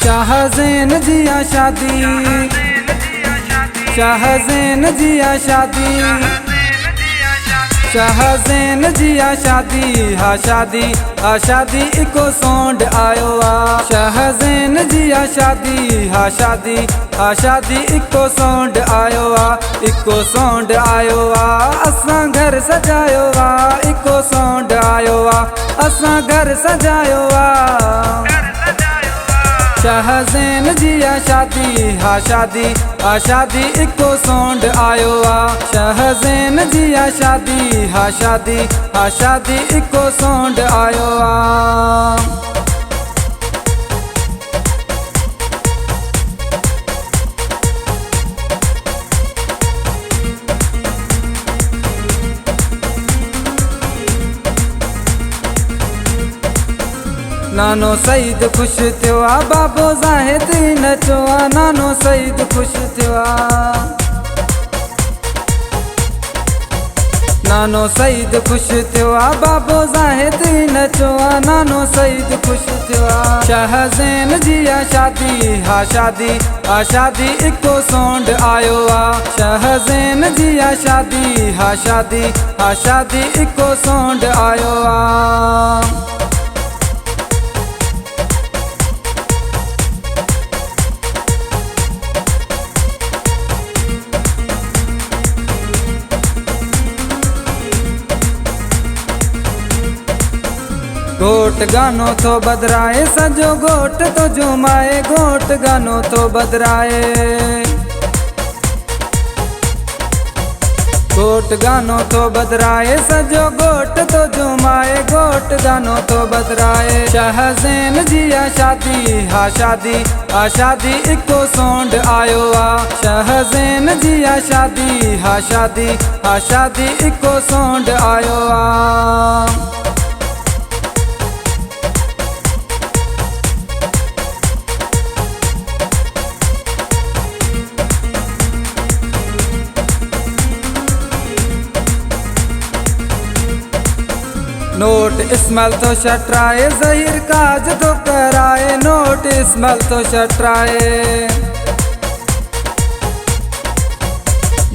शाहज़ैन जिया शादी, शाहज़ैन जिया शादी, शाहज़ैन जिया शादी, हा शादी, हा शादी इको सोंड आयो आ। शाहज़ैन जिया शादी, हा शादी, हा शादी इको सोंड आयो आ, इको सोंड आयो आ। असां घर सजायो आ, इको सोंड आयो आ, असां घर सजायो आ। शाहज़ैन जिया शादी, हा शादी, हा शादी इको सोंड आयो आ। शाहज़ैन जिया शादी, हा शादी, हा शादी इको सोंड आयो आ। नानो सईद खुश थियो आ, बाबो ज़ाहिद नचो आ। नानो सईद खुश थियो आ, नानो सईद खुश थियो आ, बाबो ज़ाहिद नचो आ। नानो सईद खुश थियो आ। शाहज़ैन जिया शादी, हा शादी, हा शादी इको सोंड आयो आ। शाहज़ैन जिया शादी, हा शादी, हा शादी इको सोंड आयो आ। घोट गानो तो बदराए, सजो घोट तो जुमाए। घोट गानो तो बदराए, घोट गानो तो बदराए, सजो घोट तो जुमाए। घोट गानो तो बदराए। शाहज़ैन जिया शादी, हा शादी, हा शादी इको सोंड आयो आ। शाहज़ैन जिया शादी, हा शादी, हा शादी इको सोंड आयो आ। नोट इस्माइल तो शटराए, ज़हीर काज तो कराए। नोट इस्माइल तो शटराए,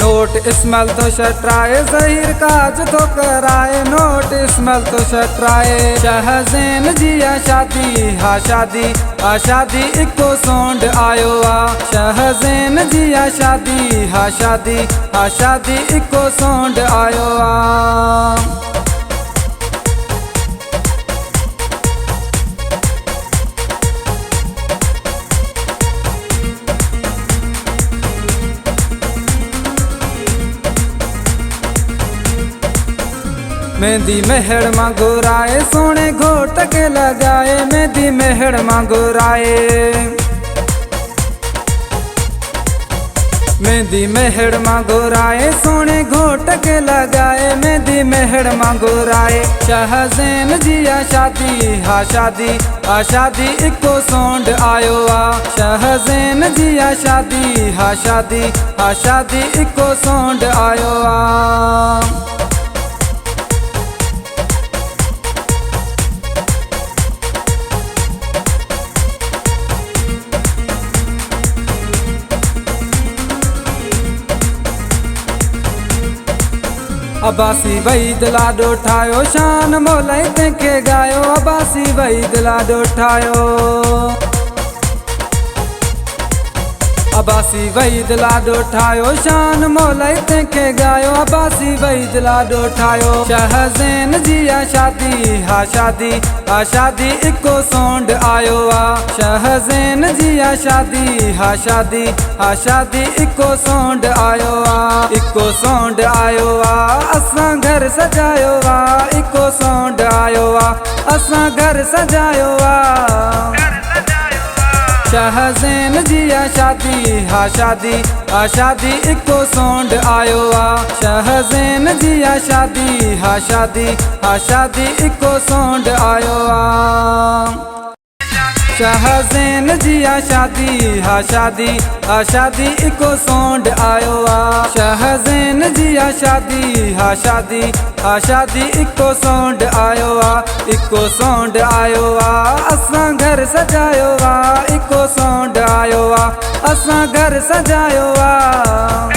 नोट इस्माइल तो शटराए। ज़हीर काज तो कराए, नोट इस्माइल तो शटराए। शाहज़ैन जिया शादी, हा शादी, हा शादी इको सोंड आयो आ। शाहज़ैन जिया शादी, हा शादी, हा शादी इको सोंड आयो आ। मेहंदी मेहड़ मां घुराए, सोने घोट के लगाए। मेहंदी मेहड़ मां घुराए, मेहंदी मेहड़ मां घुराए, सोने घोट के लगाए। मेहंदी मेहड़ मां घुराए। शाहज़ैन जिया शादी, हा शादी, हा शादी इको सोंड आयो आ। शाहज़ैन जिया शादी, हा शादी, हा शादी इको सोंड आयो आ। अब्बासी वहीद लाडो ठायो, शान मोलाई तंहिंखे गायो। अब्बासी वहीद लाडो ठायो, अब्बासी वहीद लाडो ठायो। शान मोलाई तंहिंखे गायो। अब्बासी वहीद लाडो ठायो। शाहज़ैन जिया शादी, हा शादी, हा शादी इको सोंड आयो आ। शाहज़ैन जिया शादी, हा शादी, हा शादी इको सोंड आयो आ। इको सोंड आयो आ, असां घर सजायो आ। इको सोंड आयो आ, असां घर सजायो आ। शाहज़ैन जिया शादी, हा शादी, हा शादी इको सोंड आयो आ। शाहज़ैन जिया शादी, हा शादी, हा शादी इको सोंड आयो आ। शाहज़ैन जिया शादी, हा शादी, हा शादी इको सोंड आयो आ। शाहज़ैन जिया शादी, हा शादी, हा शादी इको सोंड आयो आ। इको सोंड आयो आ, असां घर सजायो आ। इको सोंड असां घर सजायो आ।